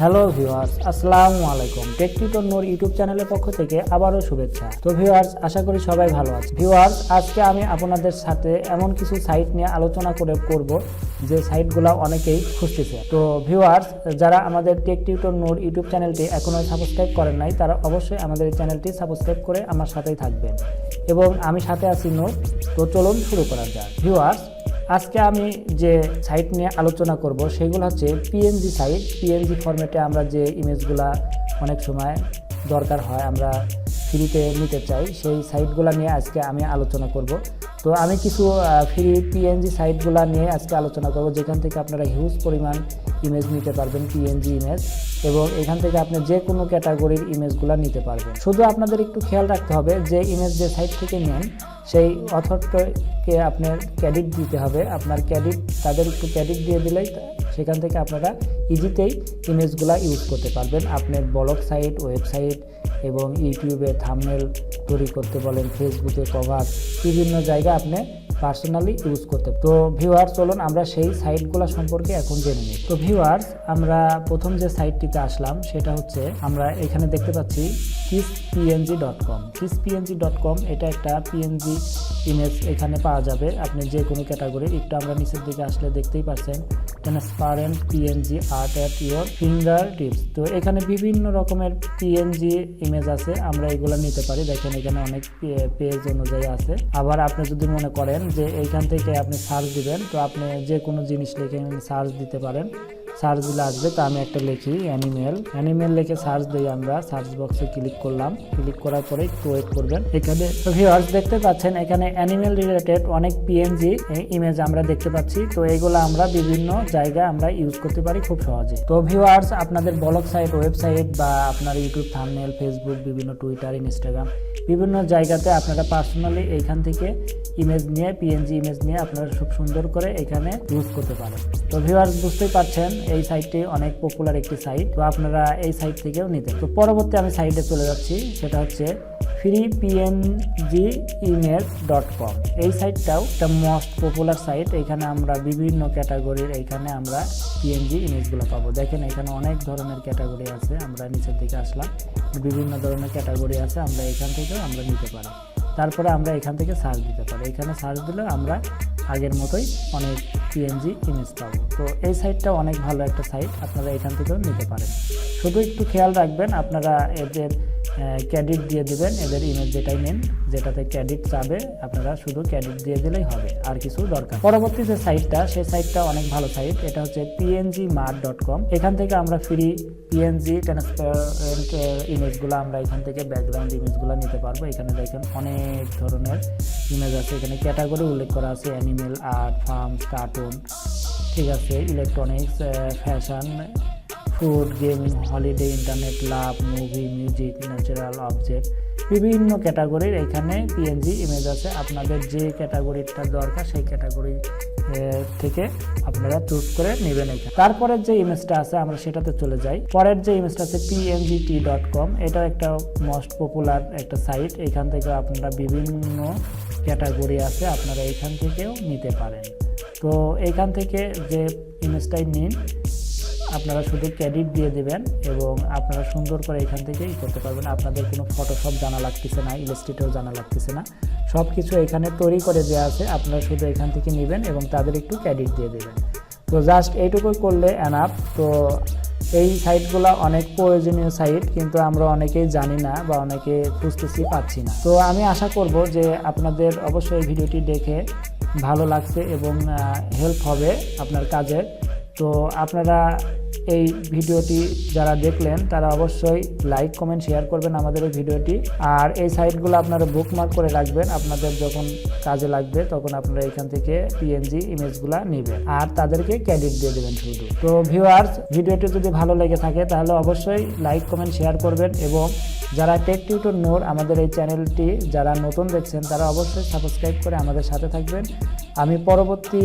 Hello viewers, আসসালামু আলাইকুম। Take tutor নূর YouTube চ্যানেলের পক্ষ থেকে আবারও শুভেচ্ছা। তো ভিউয়ার্স, আশা করি সবাই ভালো আছে। ভিউয়ার্স, আজকে আমি আপনাদের সাথে এমন কিছু সাইট নিয়ে আলোচনা করব যে সাইটগুলো অনেকেই খুঁজতেছে। তো ভিউয়ার্স, যারা আমাদের টেক টিউটর নূর ইউটিউব চ্যানেলটি এখনো সাবস্ক্রাইব করেন নাই, তারা অবশ্যই আমাদের এই চ্যানেলটি সাবস্ক্রাইব করে আমার সাথেই থাকবেন এবং আমি সাথে আছি নূর। তো চলুন শুরু করা যাক। ভিউয়ার্স, আজকে আমি যে সাইট নিয়ে আলোচনা করব সেগুলো হচ্ছে পিএনজি সাইট। পিএনজি ফরম্যাটে আমরা যে ইমেজগুলা অনেক সময় দরকার হয়, আমরা ফ্রিতে নিতে চাই, সেই সাইটগুলো নিয়ে আজকে আমি আলোচনা করব। তো আমি কিছু ফ্রি পিএনজি সাইটগুলো নিয়ে আজকে আলোচনা করব, যেখান থেকে আপনারা হিউজ পরিমাণ ইমেজ নিতে পারবেন, পিএনজি ইমেজ, এবং এখান থেকে আপনি যে কোনো ক্যাটাগরির ইমেজগুলো নিতে পারবেন। শুধু আপনাদের একটু খেয়াল রাখতে হবে যে ইমেজ যে সাইট থেকে নেন সেই অথরকে আপনার ক্রেডিট দিতে হবে। আপনার ক্রেডিট, তাদের একটু ক্রেডিট দিয়ে দিলেই সেখান থেকে আপনারা ইজিতেই ইমেজগুলো ইউজ করতে পারবেন। আপনার ব্লগ সাইট, ওয়েবসাইট এবং ইউটিউবে থাম্বনেল তৈরি করতে বলেন, ফেসবুকে কভার, বিভিন্ন জায়গায় আপনি পার্সোনালি ইউজ করতে। তো ভিউয়ার্স, চলুন আমরা সেই সাইটগুলো সম্পর্কে এখন জেনে নিই। তো ভিউয়ার্স, আমরা প্রথম যে সাইটটিতে আসলাম সেটা হচ্ছে, আমরা এখানে দেখতে পাচ্ছি kisspng.com। kisspng.com এটা একটা পিএনজি ইমেজ এখানে পাওয়া যাবে আপনি যে কোনো ক্যাটাগরি। একটু আমরা নিচের দিকে আসলে দেখতেই পাচ্ছেন transparent PNG art at your finger tips. তো এখানে বিভিন্ন রকমের পিএনজি ইমেজ আছে, আমরা এগুলো নিতে পারি। দেখেন এখানে অনেক পেজ অনুযায়ী আছে। আবার আপনি যদি মনে করেন যে এইখান থেকে আপনি সার্চ দিবেন, তো আপনি যে কোনো জিনিস লিখে সার্চ দিতে পারেন। সার্চ দিলে আসবে। তো আমি একটা লিখি অ্যানিমেল লিখে সার্চ দিই। আমরা সার্চ বক্সে ক্লিক করলাম। ক্লিক করার পরে একটু ওয়েট করবেন। এখানে ভিউয়ার্স দেখতে পাচ্ছেন এখানে অ্যানিমেল রিলেটেড অনেক পিএনজি ইমেজ আমরা দেখতে পাচ্ছি। তো এইগুলো আমরা বিভিন্ন জায়গায় আমরা ইউজ করতে পারি খুব সহজে। তো ভিউয়ার্স, আপনাদের ব্লগ সাইট, ওয়েবসাইট বা আপনার ইউটিউব থাম্বনেল, ফেসবুক, বিভিন্ন টুইটার, ইনস্টাগ্রাম, বিভিন্ন জায়গাতে আপনারা পার্সোনালি এইখান থেকে ইমেজ নিয়ে, পিএনজি ইমেজ নিয়ে আপনারা খুব সুন্দর করে এখানে ইউজ করতে পারেন। তো ভিউয়ার্স, বুঝতেই পারছেন এই সাইটটি অনেক পপুলার একটি সাইট। তো আপনারা এই সাইট থেকেও নিতে। তো পরবর্তী আমি সাইটে চলে যাচ্ছি, সেটা হচ্ছে freepngimage.com। এই সাইটটাও একটা মোস্ট পপুলার সাইট। এখানে আমরা বিভিন্ন ক্যাটাগরির এখানে আমরা পিএনজি ইমেজগুলো পাবো। দেখেন এখানে অনেক ধরনের ক্যাটাগরি আছে। আমরা নিচের দিকে আসলাম, বিভিন্ন ধরনের ক্যাটাগরি আছে, আমরা এখান থেকেও আমরা নিতে পারি। তারপরে আমরা এখান থেকে সার্চ দিতে পারি। এখানে সার্চ দিলে আমরা আগের মতোই অনেক পিএনজি ইমেজ পাবো। তো এই সাইটটা অনেক ভালো একটা সাইট, আপনারা এখান থেকেও নিতে পারেন। শুধু একটু খেয়াল রাখবেন, আপনারা এদের ক্রেডিট দিয়ে দিবেন। এদের ইমেজ যেটাই নেন, যেটাতে ক্রেডিট চাবে, আপনারা শুধু ক্রেডিট দিয়ে দিলেই হবে, আর কিছু দরকার। পরবর্তী যে সাইটটা, সেই সাইটটা অনেক ভালো সাইট। এটা হচ্ছে pngmart.com। এখান থেকে আমরা ফ্রি পিএনজি ট্রান্সপারেন্ট ইমেজগুলো আমরা এখান থেকে ব্যাকগ্রাউন্ড ইমেজগুলো নিতে পারবো। এখানে দেখেন অনেক ধরনের ইমেজ আছে। এখানে ক্যাটাগরি উল্লেখ করা আছে, অ্যানিমেল, আর্ট, ফার্মস, কার্টুন, ঠিক আছে, electronics, fashion, food, gaming, holiday, internet, love, movie, music, natural object, বিভিন্ন ক্যাটাগরির এখানে পিএনজি ইমেজ আছে। আপনাদের যে ক্যাটাগরিটা দরকার সেই ক্যাটাগরি থেকে আপনারা চুজ করে নেবেন। এখানে তারপরের যে ইমেজটা আছে আমরা সেটাতে চলে যাই। পরের যে ইমেজটা আছে pngt.com। এটা একটা মোস্ট পপুলার একটা সাইট। এখান থেকে আপনারা বিভিন্ন ক্যাটাগরি আছে, আপনারা এখান থেকেও নিতে পারেন। তো এখান থেকে যে ইমেজটাই নিন, আপনারা শুধু ক্রেডিট দিয়ে দিবেন এবং আপনারা সুন্দর করে এখান থেকেই করতে পারবেন। আপনাদের কোনো ফটোশপ জানা লাগতেছে না, ইলাস্ট্রেটর জানা লাগতেছে না, সব কিছু এখানে তৈরি করে দেওয়া আছে। আপনারা শুধু এখান থেকে নেবেন এবং তাদের একটু ক্রেডিট দিয়ে দেবেন। তো জাস্ট এইটুকু করলে এনাফ। তো এই সাইটগুলো অনেক প্রয়োজনীয় সাইট, কিন্তু আমরা অনেকেই জানি না বা অনেকে খুঁজতেছি, পাচ্ছি না। তো আমি আশা করব যে আপনাদের অবশ্যই ভিডিওটি দেখে ভালো লাগছে এবং হেল্প হবে আপনার কাজে। তো আপনারা এই ভিডিওটি যারা দেখলেন তারা অবশ্যই লাইক, কমেন্ট, শেয়ার করবেন আমাদের এই ভিডিওটি। আর এই সাইটগুলো আপনারা বুকমার্ক করে রাখবেন, আপনাদের যখন কাজে লাগবে তখন আপনারা এখান থেকে পিএনজি ইমেজগুলো নেবেন আর তাদেরকে ক্রেডিট দিয়ে দেবেন শুধু। তো ভিউয়ার্স, ভিডিওটি যদি ভালো লেগে থাকে তাহলে অবশ্যই লাইক, কমেন্ট, শেয়ার করবেন এবং যারা টেক টিউটর নূর আমাদের এই চ্যানেলটি যারা নতুন দেখছেন তারা অবশ্যই সাবস্ক্রাইব করে আমাদের সাথে থাকবেন। আমি পরবর্তী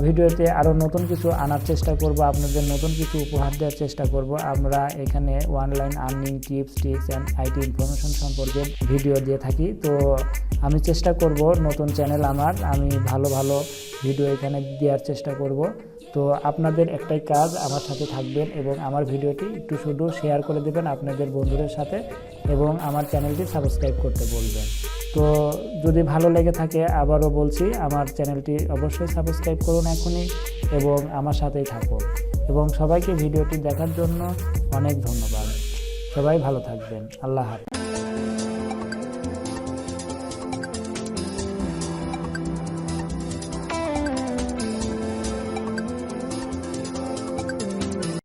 ভিডিওতে আরও নতুন কিছু আনার চেষ্টা করব, আপনাদের নতুন কিছু উপহার দেওয়ার চেষ্টা করব। আমরা এখানে online earning tips, tricks and IT information সম্পর্কে ভিডিও দিয়ে থাকি। তো আমি চেষ্টা করব, নতুন চ্যানেল আমার, আমি ভালো ভালো ভিডিও এখানে দেওয়ার চেষ্টা করব। তো আপনাদের একটাই কাজ, আমার সাথে থাকবেন এবং আমার ভিডিওটি একটু শুধু শেয়ার করে দেবেন আপনাদের বন্ধুদের সাথে এবং আমার চ্যানেলটি সাবস্ক্রাইব করতে বলবেন। তো যদি ভালো লেগে থাকে আবারও বলছি, আমার চ্যানেলটি অবশ্যই সাবস্ক্রাইব করুন এখনই এবং আমার সাথেই থাকুন। এবং সবাইকে ভিডিওটি দেখার জন্য অনেক ধন্যবাদ। সবাই ভালো থাকবেন। আল্লাহ হাফেজ।